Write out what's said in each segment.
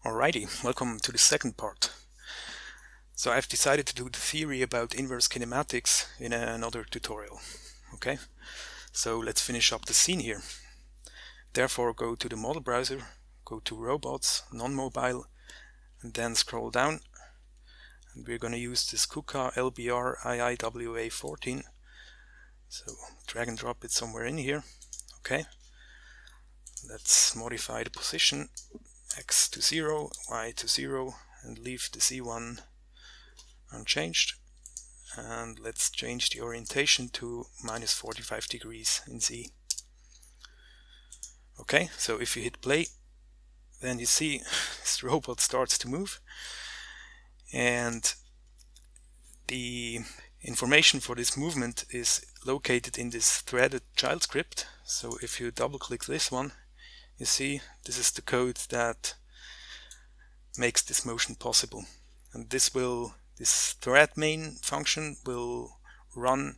Alrighty, welcome to the second part. So I've decided to do the theory about inverse kinematics in another tutorial. Okay, so let's finish up the scene here. Therefore, go to the model browser, go to robots, non-mobile, and then scroll down. And we're going to use this KUKA LBR IIWA 14. So drag and drop it somewhere in here. Okay, let's modify the position. X to 0, Y to 0, and leave the Z1 unchanged. And let's change the orientation to minus 45 degrees in Z. Okay, so if you hit play, then you see this robot starts to move, and the information for this movement is located in this threaded child script. So if you double click this one, you see this is the code that makes this motion possible, and this thread main function will run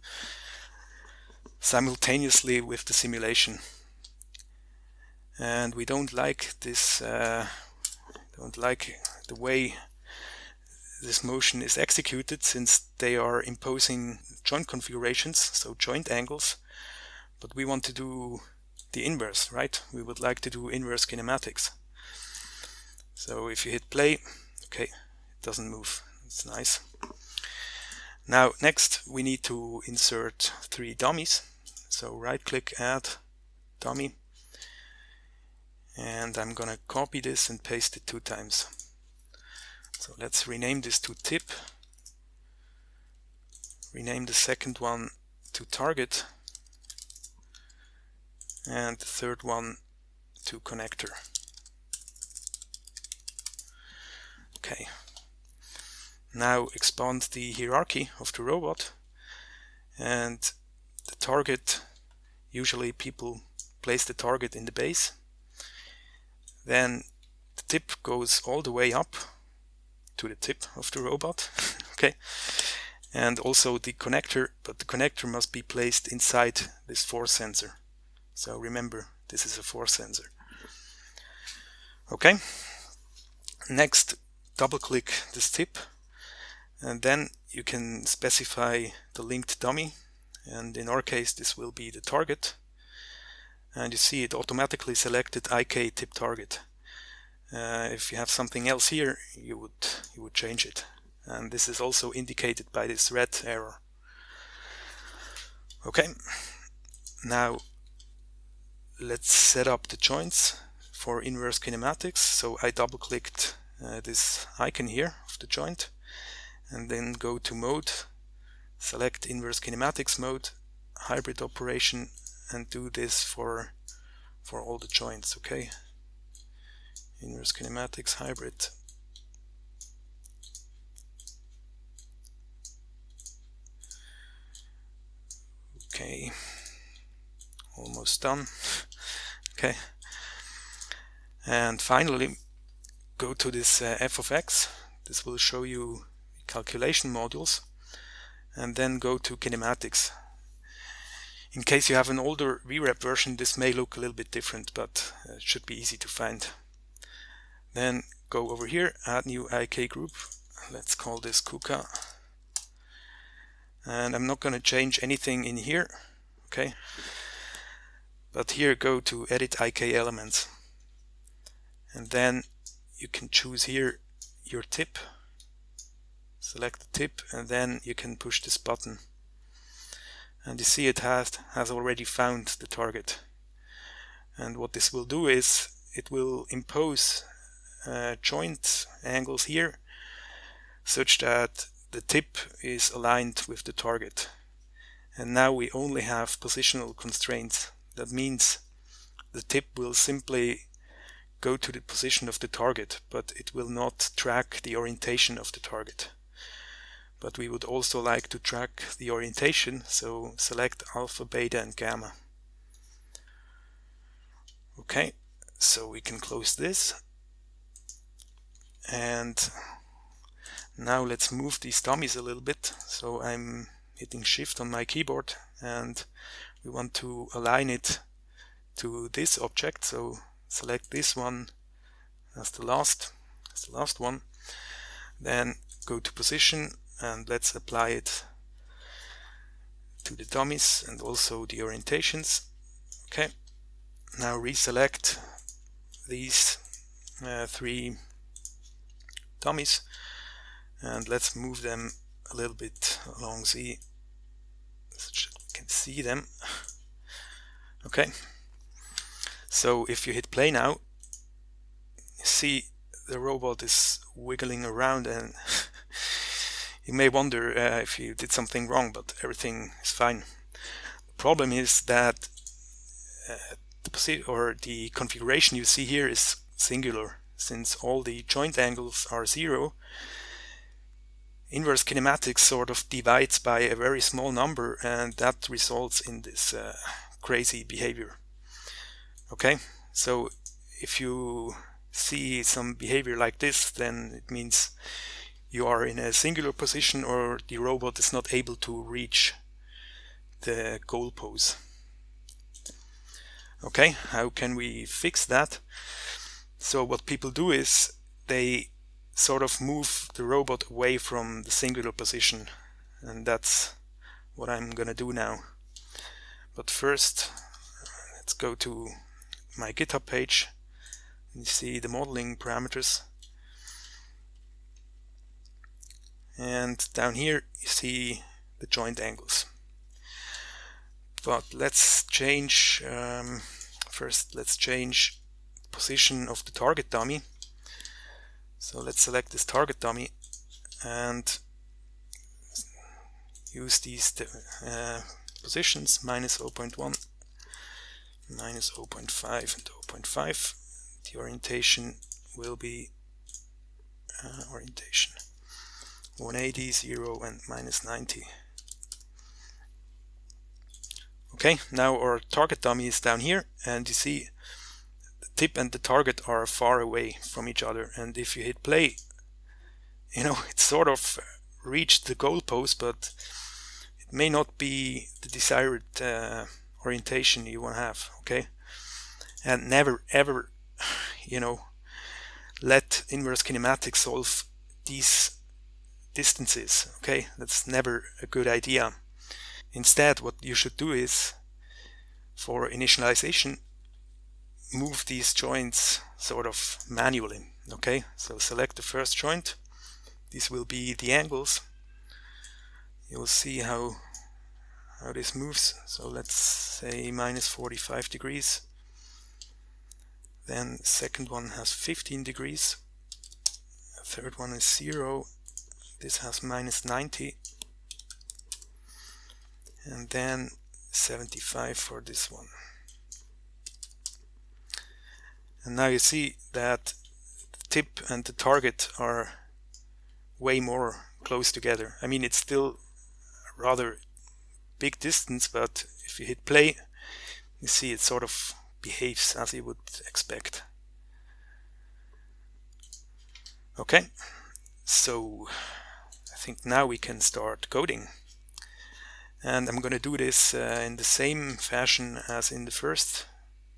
simultaneously with the simulation. And we don't like this, don't like the way this motion is executed, since they are imposing joint configurations, so joint angles, but we want to do the inverse, right? We would like to do inverse kinematics. So if you hit play, okay, it doesn't move. It's nice. Now next we need to insert 3 dummies. So right click, add dummy, and I'm gonna copy this and paste it 2 times. So let's rename this to tip, rename the second one to target, and the third one to connector. Okay, now expand the hierarchy of the robot, and the target, usually people place the target in the base, then the tip goes all the way up to the tip of the robot. Okay, and also the connector, but the connector must be placed inside this force sensor. So remember, this is a force sensor. Okay, next double click this tip, and then you can specify the linked dummy, and in our case this will be the target, and you see it automatically selected IK tip target. If you have something else here, you would change it, and this is also indicated by this red arrow. Okay, now let's set up the joints for inverse kinematics. So I double clicked this icon here of the joint, and then go to mode, select inverse kinematics mode, hybrid operation, and do this for all the joints. Okay, inverse kinematics hybrid. Okay, almost done. Okay, and finally go to this f of x. This will show you calculation modules, and then go to kinematics. In case you have an older VREP version, this may look a little bit different, but it should be easy to find. Then go over here, add new IK group. Let's call this KUKA, and I'm not going to change anything in here. Okay, but here go to edit IK elements, and then you can choose here your tip, select the tip, and then you can push this button, and you see it has already found the target. And what this will do is it will impose joint angles here such that the tip is aligned with the target. And now we only have positional constraints. That means the tip will simply go to the position of the target, but it will not track the orientation of the target. But we would also like to track the orientation, so select alpha, beta, and gamma. Okay, so we can close this, and now let's move these dummies a little bit. So I'm hitting shift on my keyboard, and we want to align it to this object, so select this one as the last. That's the last one. Then go to position and let's apply it to the dummies and also the orientations. Okay, now reselect these 3 dummies and let's move them a little bit along Z so we can see them. Okay, so if you hit play now, you see the robot is wiggling around and you may wonder if you did something wrong, but everything is fine. The problem is that the configuration you see here is singular. Since all the joint angles are 0, inverse kinematics sort of divides by a very small number, and that results in this crazy behavior. Okay, so if you see some behavior like this, then it means you are in a singular position or the robot is not able to reach the goal pose. Okay, how can we fix that? So what people do is they sort of move the robot away from the singular position, and that's what I'm gonna do now. But first, let's go to my GitHub page and you see the modeling parameters, and down here you see the joint angles. But let's change first, let's change the position of the target dummy. So let's select this target dummy and use these positions -0.1, -0.5 and 0.5. The orientation will be orientation 180, 0 and -90. Okay, now our target dummy is down here, and you see the tip and the target are far away from each other, and if you hit play, you know, it sort of reached the goal pose, but it may not be the desired orientation you want to have. Okay, and never ever, you know, let inverse kinematics solve these distances. Okay, that's never a good idea. Instead, what you should do is, for initialization, move these joints sort of manually. Okay, so select the first joint. These will be the angles. You'll see how this moves. So let's say -45 degrees. Then the second one has 15 degrees. The third one is 0. This has -90. And then 75 for this one. And now you see that the tip and the target are way more close together. I mean, it's still a rather big distance, but if you hit play, you see it sort of behaves as you would expect. Okay, so I think now we can start coding. And I'm going to do this in the same fashion as in the first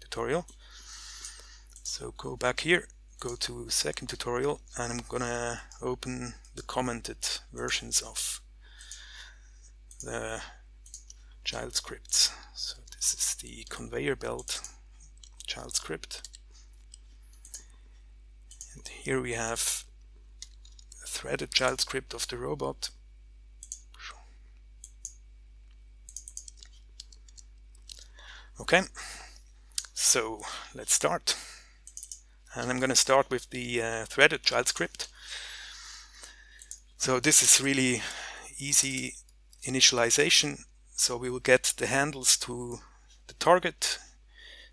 tutorial. So go back here, go to second tutorial, and I'm going to open the commented versions of the child scripts. So this is the conveyor belt child script. And here we have a threaded child script of the robot. Okay, so let's start. And I'm going to start with the threaded child script. So this is really easy initialization. So we will get the handles to the target,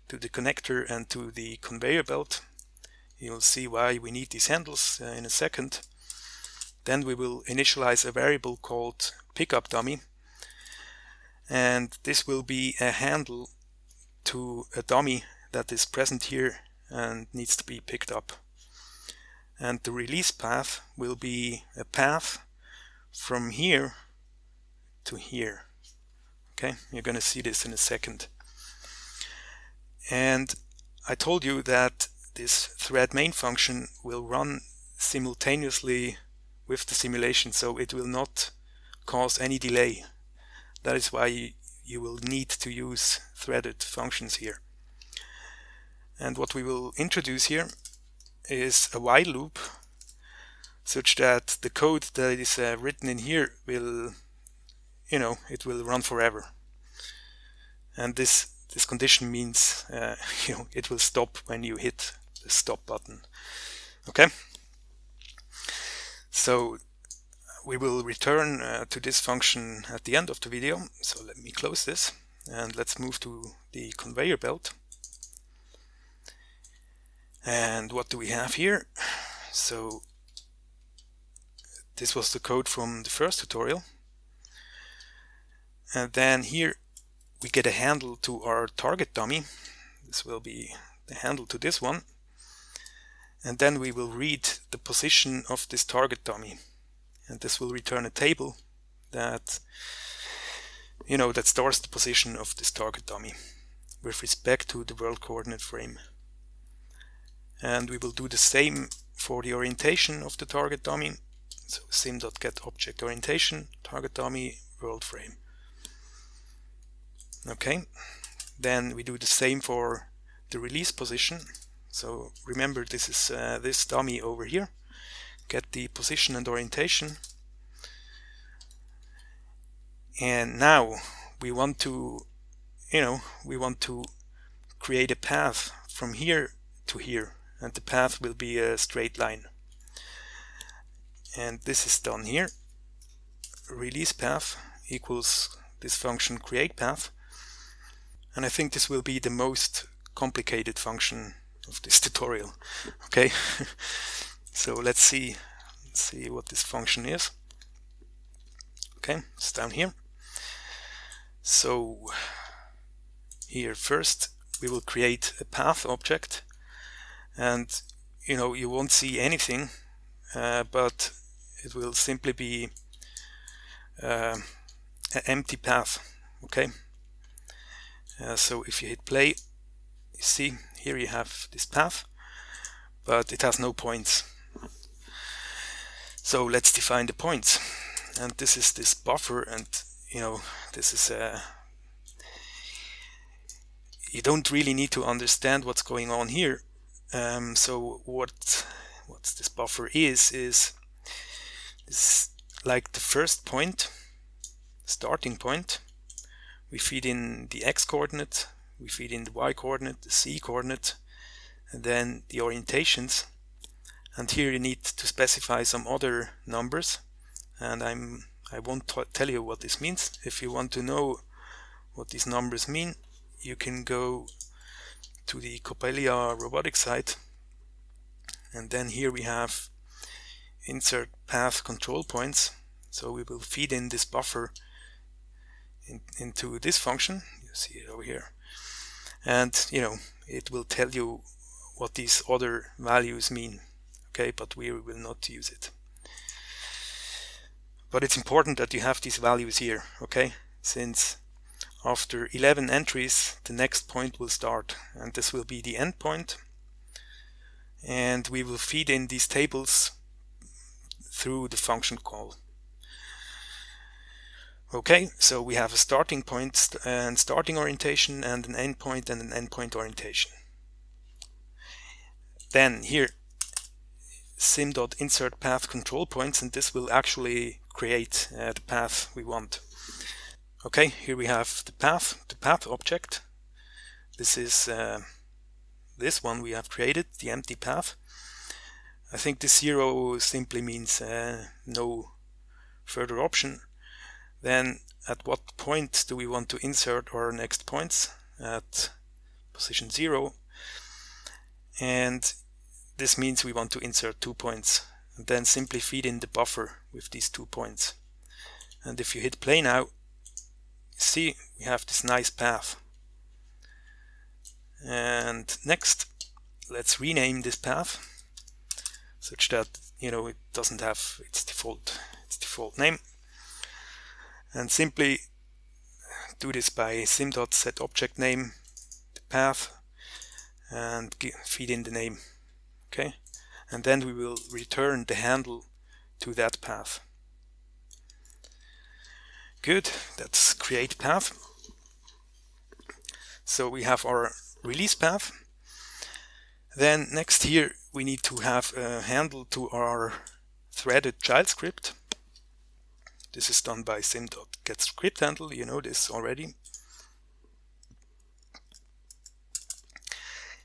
to the connector, and to the conveyor belt. You'll see why we need these handles in a second. Then we will initialize a variable called pickup dummy, and this will be a handle to a dummy that is present here and needs to be picked up. And the release path will be a path from here to here. Okay, you're going to see this in a second. And I told you that this thread main function will run simultaneously with the simulation, so it will not cause any delay. That is why you will need to use threaded functions here. And what we will introduce here is a while loop, such that the code that is written in here will, it will run forever. And this condition means it will stop when you hit the stop button. Okay, so we will return to this function at the end of the video. So let me close this and let's move to the conveyor belt. And what do we have here? So this was the code from the first tutorial, and then here we get a handle to our target dummy. This will be the handle to this one, and then we will read the position of this target dummy, and this will return a table that that stores the position of this target dummy with respect to the world coordinate frame. And we will do the same for the orientation of the target dummy. So sim.getObject orientation, target dummy, world frame. Okay, then we do the same for the release position. So remember, this is this dummy over here. Get the position and orientation. And now we want to, create a path from here to here, and the path will be a straight line. And this is done here. Release path equals this function create path. And I think this will be the most complicated function of this tutorial. Okay, so let's see what this function is. Okay, it's down here. So here first we will create a path object, and you won't see anything, but it will simply be an empty path. Okay, so if you hit play, you see here you have this path, but it has no points. So let's define the points, and this is this buffer, and this is you don't really need to understand what's going on here. So what this buffer is like the first point, starting point. We feed in the x coordinate, we feed in the y coordinate, the z coordinate, and then the orientations. And here you need to specify some other numbers, and I won't tell you what this means. If you want to know what these numbers mean, you can go to the Coppelia robotics site, and then here we have insert path control points. So we will feed in this buffer into this function. You see it over here, and it will tell you what these other values mean. Okay, but we will not use it. But it's important that you have these values here. Okay, since after 11 entries the next point will start, and this will be the end point, and we will feed in these tables through the function call. Okay, so we have a starting point and starting orientation, and an endpoint and an endpoint orientation. Then here sim.insert path control points, and this will actually create the path we want. Okay, here we have the path object. This is this one we have created, the empty path. I think the 0 simply means no further option. Then at what point do we want to insert our next points? At position 0. And this means we want to insert 2 points, and then simply feed in the buffer with these 2 points. And if you hit play now, see we have this nice path. And next, let's rename this path such that it doesn't have its default name, and simply do this by sim.setObjectName the path and feed in the name. Okay, and then we will return the handle to that path. Good, that's create path. So we have our release path. Then next here we need to have a handle to our threaded child script. This is done by sim.getScriptHandle, you know this already.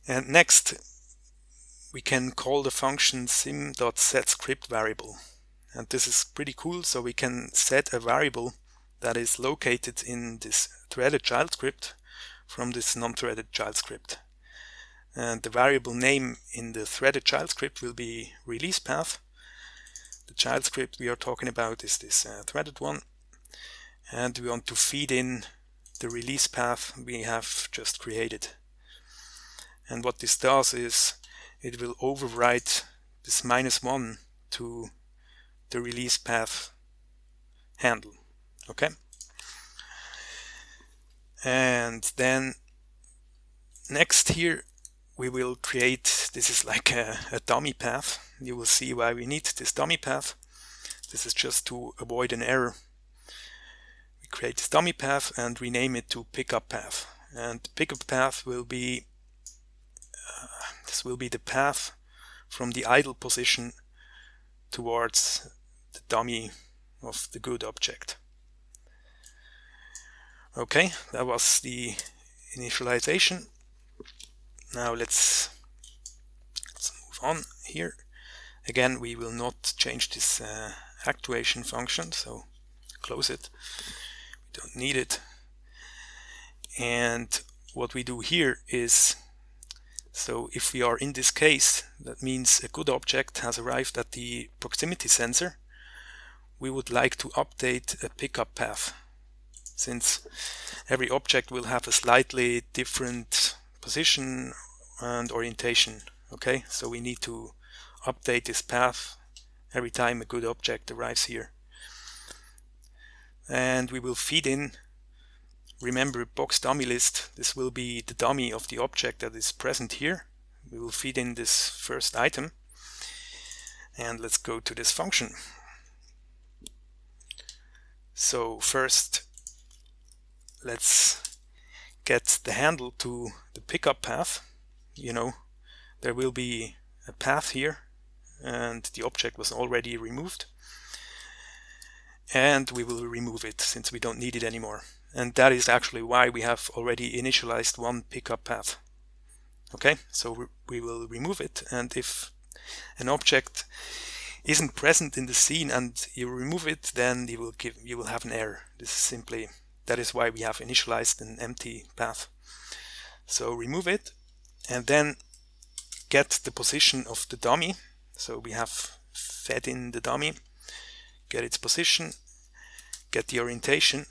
And next we can call the function sim.setScriptVariable. And this is pretty cool, so we can set a variable that is located in this threaded child script from this non-threaded child script. And the variable name in the threaded child script will be release path. The child script we are talking about is this threaded one, and we want to feed in the release path we have just created. And what this does is it will overwrite this -1 to the release path handle. Okay, and then next here we will create, this is like a dummy path. You will see why we need this dummy path. This is just to avoid an error. We create this dummy path and rename it to pickup path. And pickup path will be this will be the path from the idle position towards the dummy of the good object. Okay, that was the initialization. Now let's move on here. Again, we will not change this actuation function, so close it. We don't need it. And what we do here is, so if we are in this case, that means a good object has arrived at the proximity sensor. We would like to update a pickup path, since every object will have a slightly different position and orientation. Okay, so we need to update this path every time a good object arrives here. And we will feed in, remember, box dummy list. This will be the dummy of the object that is present here. We will feed in this first item, and let's go to this function. So first let's get the handle to the pickup path. You know, there will be a path here and the object was already removed, and we will remove it since we don't need it anymore. And that is actually why we have already initialized one pickup path. Okay, so we will remove it, and if an object isn't present in the scene and you remove it, then you will have an error. This is simply, that is why we have initialized an empty path. So remove it and then get the position of the dummy. So we have fed in the dummy, get its position, get the orientation,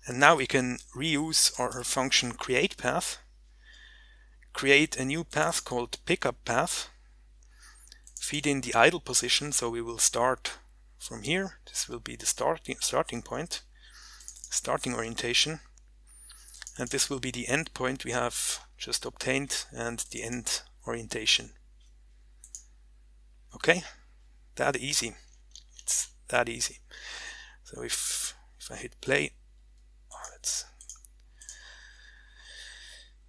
and now we can reuse our function create path, create a new path called pickup path, feed in the idle position. So we will start from here. This will be the starting point, starting orientation, and this will be the end point we have just obtained and the end orientation. Okay, that easy. It's that easy. So if I hit play, let's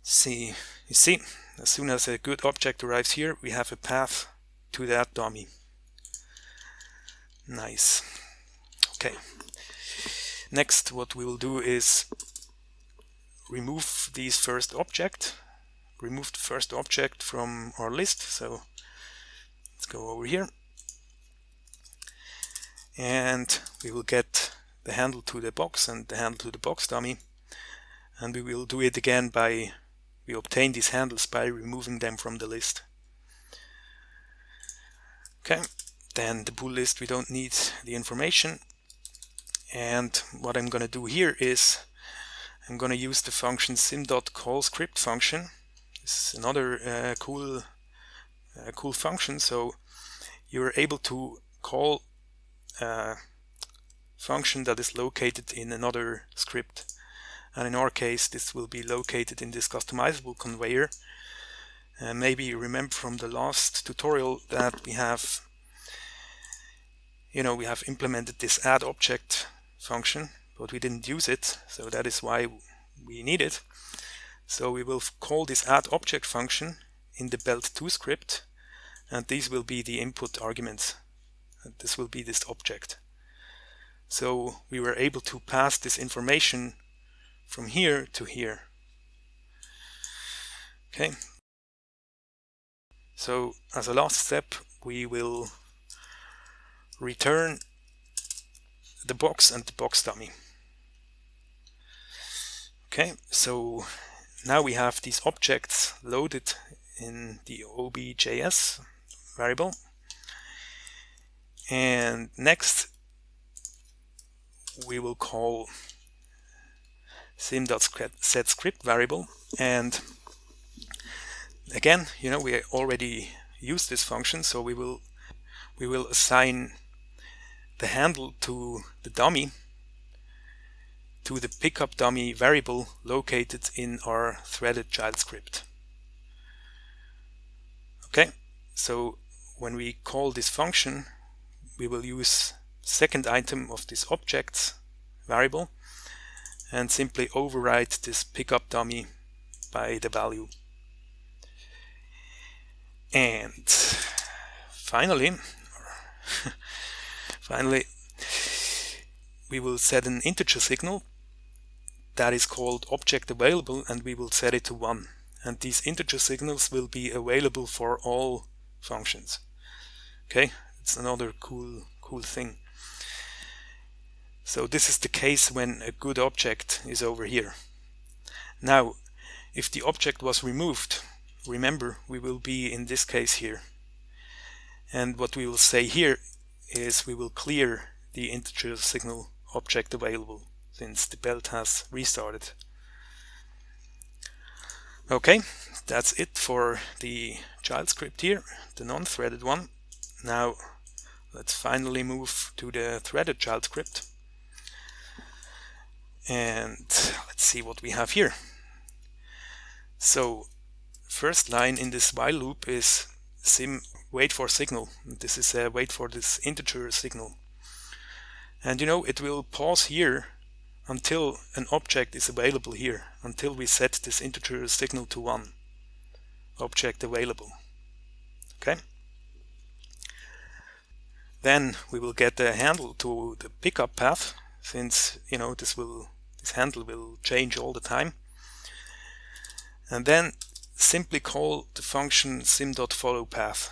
see. You see, as soon as a good object arrives here, we have a path to that dummy. Nice. Okay. Next, what we will do is remove these first object. Remove the first object from our list. So let's go over here, and we will get the handle to the box and the handle to the box dummy, and we will do it again by, we obtain these handles by removing them from the list. Okay, then the bool list, we don't need the information, and what I'm going to do here is I'm going to use the function sim.callScript function. This is another cool function. So you're able to call a function that is located in another script, and in our case this will be located in this customizable conveyor, Maybe you remember from the last tutorial that we have implemented this add object function, but we didn't use it, so that is why we need it. So we will call this add object function in the belt2 script, and these will be the input arguments, and this will be this object. So we were able to pass this information from here to here. Okay. So as a last step, we will return the box and the box dummy. Okay, so now we have these objects loaded in the obj.js variable. And next we will call sim.setScript variable, and again, we already used this function, so we will assign the handle to the dummy to the pickup dummy variable located in our threaded child script. Okay, so when we call this function, we will use second item of this objects variable and simply override this pickup dummy by the value. And finally, we will set an integer signal that is called object available, and we will set it to 1. And these integer signals will be available for all functions. Okay, it's another cool thing. So this is the case when a good object is over here. Now, if the object was removed, remember, we will be in this case here. And what we will say here is we will clear the integer signal object available, since the belt has restarted. Okay, that's it for the child script here, the non-threaded one. Now let's finally move to the threaded child script. And let's see what we have here. So first line in this while loop is sim wait for signal. This is a wait for this integer signal. And it will pause here until an object is available here, until we set this integer signal to 1. Object available. Okay. Then we will get a handle to the pickup path, since this handle will change all the time. And then simply call the function sim.followPath,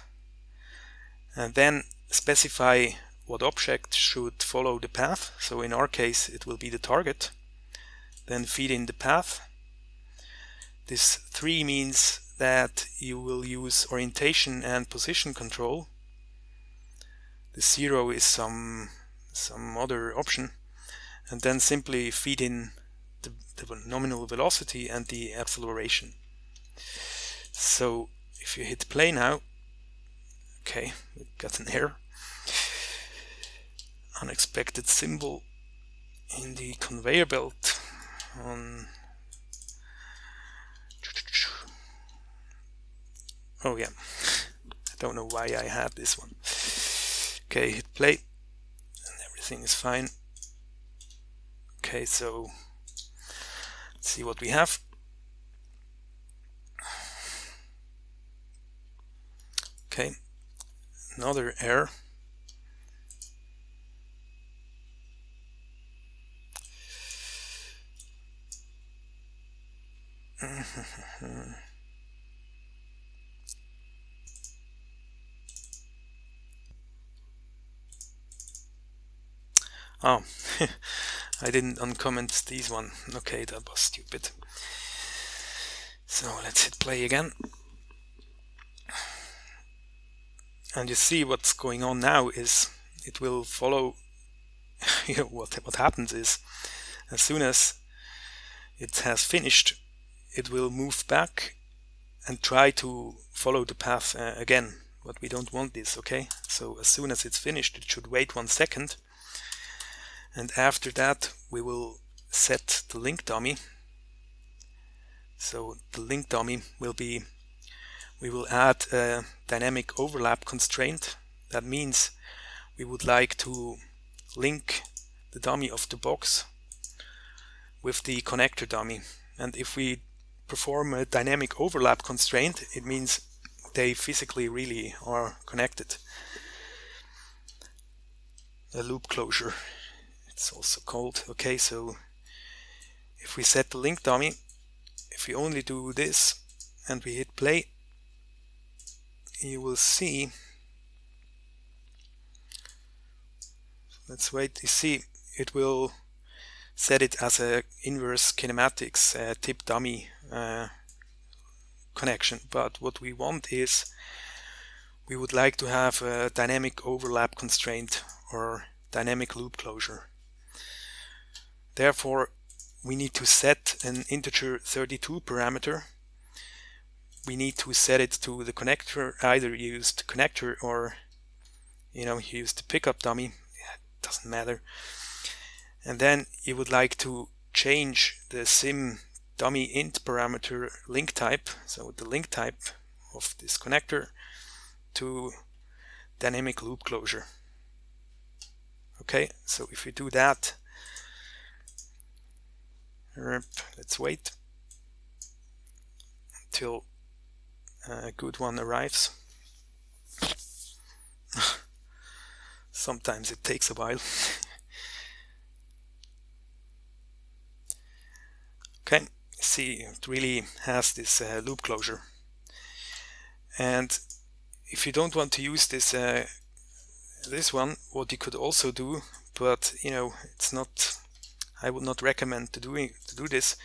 and then specify what object should follow the path. So in our case it will be the target. Then feed in the path. This 3 means that you will use orientation and position control. The 0 is some other option, and then simply feed in the nominal velocity and the acceleration. So if you hit play now, okay, we got an error. Unexpected symbol in the conveyor belt on. Oh yeah, I don't know why I had this one. Okay, hit play and everything is fine. Okay, so let's see what we have. Okay, another error. Oh, I didn't uncomment these one. Okay, that was stupid. So let's hit play again. And you see what's going on now is it will follow. What happens is, as soon as it has finished, it will move back and try to follow the path again. But we don't want this, okay? So as soon as it's finished, it should wait 1 second. And after that, we will set the link dummy. So the link dummy will be we will add a dynamic overlap constraint. That means we would like to link the dummy of the box with the connector dummy. And if we perform a dynamic overlap constraint, it means they physically really are connected. A loop closure, it's also called. Okay, so if we set the link dummy, if we only do this and we hit play, you will see, let's wait, you see it will set it as a inverse kinematics tip dummy connection. But what we want is, we would like to have a dynamic overlap constraint or dynamic loop closure. Therefore, we need to set an integer 32 parameter. We need to set it to the connector, either use the connector or use the pickup dummy, it doesn't matter. And then you would like to change the sim dummy int parameter link type, so the link type of this connector, to dynamic loop closure. Okay, so if we do that, let's wait until a good one arrives. Sometimes it takes a while. Okay, see, it really has this loop closure. And if you don't want to use this this one, what you could also do, but it's not, I would not recommend to do this,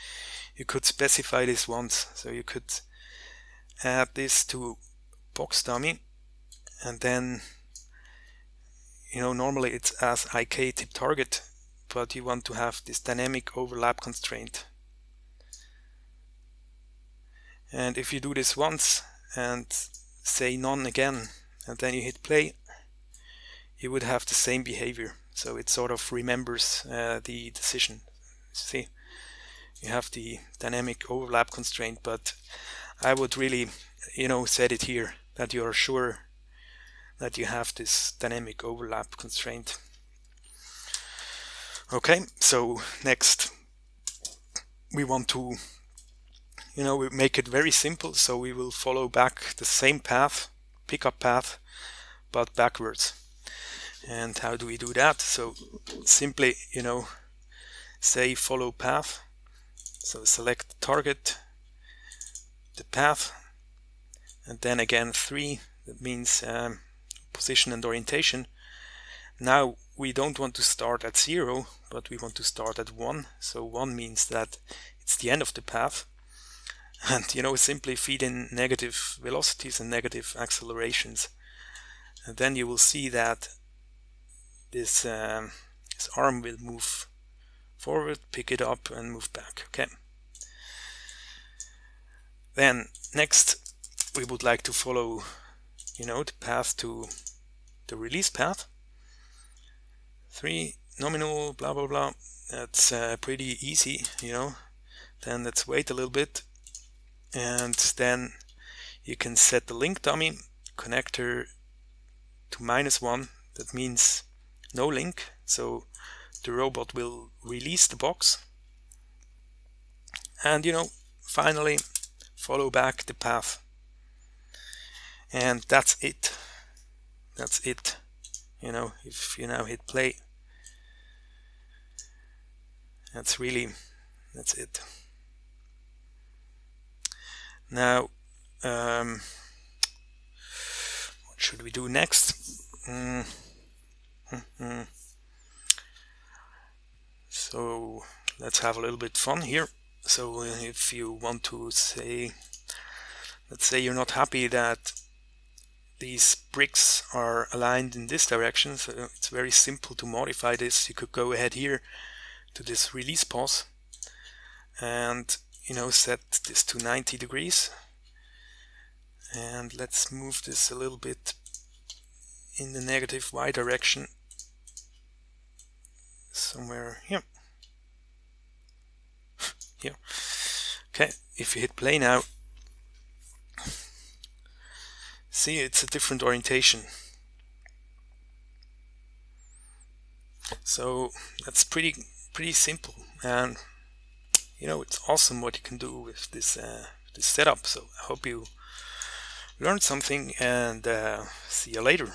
you could specify this once. So you could add this to box dummy, and then normally it's as IK tip target, but you want to have this dynamic overlap constraint. And if you do this once and say none again, and then you hit play, you would have the same behavior. So it sort of remembers the decision. See, you have the dynamic overlap constraint, but I would really set it here that you are sure that you have this dynamic overlap constraint. Okay, so next we want to we make it very simple, so we will follow back the same path, pickup path, but backwards. And how do we do that? So simply say follow path, so select the target, the path, and then again 3, that means position and orientation. Now we don't want to start at 0, but we want to start at 1. So 1 means that it's the end of the path. And simply feed in negative velocities and negative accelerations, and then you will see that this this arm will move forward, pick it up, and move back. Okay. Then next we would like to follow the path to the release path. 3 nominal blah blah blah. That's pretty easy, Then let's wait a little bit. And then you can set the link dummy connector to -1. That means no link, so the robot will release the box. And finally follow back the path. And that's it. That's it. If you now hit play, that's it. Now, what should we do next? So let's have a little bit fun here. So if you want to say, let's say you're not happy that these bricks are aligned in this direction, so it's very simple to modify this. You could go ahead here to this release pause and set this to 90 degrees, and let's move this a little bit in the negative y direction, somewhere here. Okay, if you hit play now, See, it's a different orientation. So that's pretty simple, and you know, it's awesome what you can do with this this setup. So I hope you learned something, and see you later.